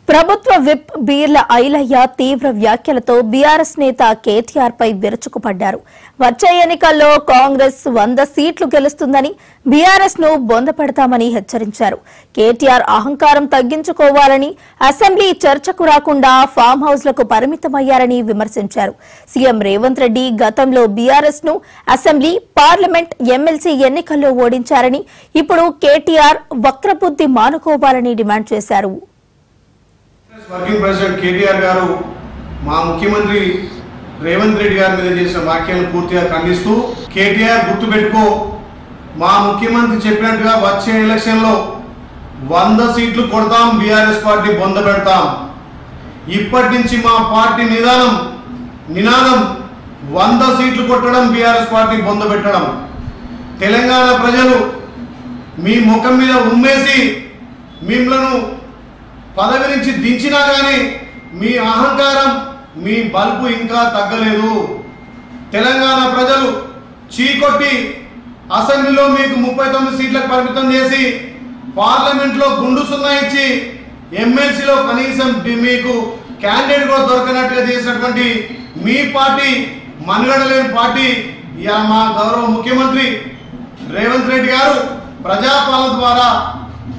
ప్రభుత్వ విప్ బీర్ల ఐలయ్య తీవ్ర వ్యాఖ్యలతో బీఆర్ఎస్ నేత కేటీఆర్ పై విరుచుకుపడ్డారు. వచ్చే ఎన్నికల్లో కాంగ్రెస్ 100 సీట్లు గెలుస్తుందని, బీఆర్ఎస్ ను బొందపెడతామని హెచ్చరించారు. కేటీఆర్ అహంకారం తగ్గించుకోవాలని, అసెంబ్లీ చర్చకు రాకుండా ఫామ్ హౌస్లకు పరిమితమయ్యారని విమర్శించారు. సీఎం రేవంత్ రెడ్డి గతంలో బీఆర్ఎస్ ను అసెంబ్లీ, పార్లమెంట్, ఎమ్మెల్సీ ఎన్నికల్లో ఓడించారని, ఇప్పుడు కేటీఆర్ వక్రబుద్ధి మానుకోవాలని డిమాండ్ చేశారు. వర్కింగ్ ప్రెసిడెంట్ కేటీఆర్ గారు మా ముఖ్యమంత్రి రేవంత్ రెడ్డి గారి మీద చేసిన వ్యాఖ్యలను పూర్తిగా ఖండిస్తూ, కేటీఆర్ గుర్తుపెట్టుకో, మా ముఖ్యమంత్రి చెప్పినట్టుగా వచ్చే ఎలక్షన్లో 100 సీట్లు కొడతాం, బీఆర్ఎస్ పార్టీ బొంద పెడతాం. ఇప్పటి నుంచి మా పార్టీ నినాదం 100 సీట్లు కొట్టడం, బీఆర్ఎస్ పార్టీ బొంద పెట్టడం. తెలంగాణ ప్రజలు మీ ముఖం మీద ఉమ్మేసి మిమ్మలను పదవి నుంచి దించినా కానీ మీ అహంకారం, మీ బల్బు ఇంకా తగ్గలేదు. తెలంగాణ ప్రజలు చీకొట్టి అసెంబ్లీలో మీకు 39 సీట్లకు పరిమితం చేసి, పార్లమెంట్లో గుండు సున్నా ఇచ్చి, ఎమ్మెల్సీలో కనీసం మీకు క్యాండిడేట్ కూడా దొరకనట్టుగా చేసినటువంటి మీ పార్టీ మనుగడలేని పార్టీ. ఇలా మా గౌరవ ముఖ్యమంత్రి రేవంత్ రెడ్డి గారు ప్రజాపాలన ద్వారా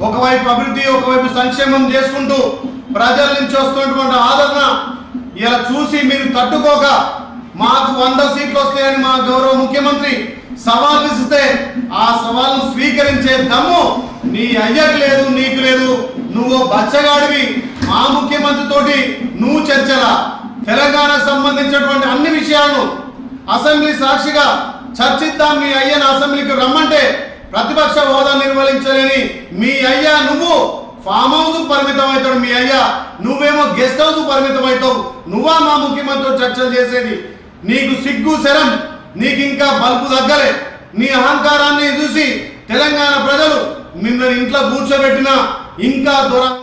ఒకవైపు అభివృద్ధి, ఒకవైపు సంక్షేమం చేసుకుంటూ ప్రజల నుంచి వస్తున్నటువంటి ఆదరణ ఇలా చూసి మీరు తట్టుకోక మాకు 100 సీట్లు వస్తాయని మా గౌరవ ముఖ్యమంత్రి సవాల్ విసిస్తే ఆ సవాల్ను స్వీకరించే దమ్ము నీ అయ్యకు లేదు, నీకు లేదు. నువ్వు బచ్చగాడివి. మా ముఖ్యమంత్రి తోటి నువ్వు చర్చలా తెలంగాణకు సంబంధించినటువంటి అన్ని విషయాలను అసెంబ్లీ సాక్షిగా చర్చిద్దాం. మీ అయ్యను అసెంబ్లీకి రమ్మంటే ప్రతిపక్ష హోదా నిర్వహించలేని మీ అయ్యా నువ్వు ఫామ్ హౌస్ పరిమితం అవుతాడు. మీ అయ్యా నువ్వేమో గెస్ట్ హౌస్ పరిమితం అవుతావు. నువ్వా మా ముఖ్యమంత్రితో చర్చలు చేసేది? నీకు సిగ్గు శరం, నీకు ఇంకా బల్బు తగ్గలే. నీ అహంకారాన్ని చూసి తెలంగాణ ప్రజలు మిమ్మల్ని ఇంట్లో కూర్చోబెట్టినా ఇంకా దూరం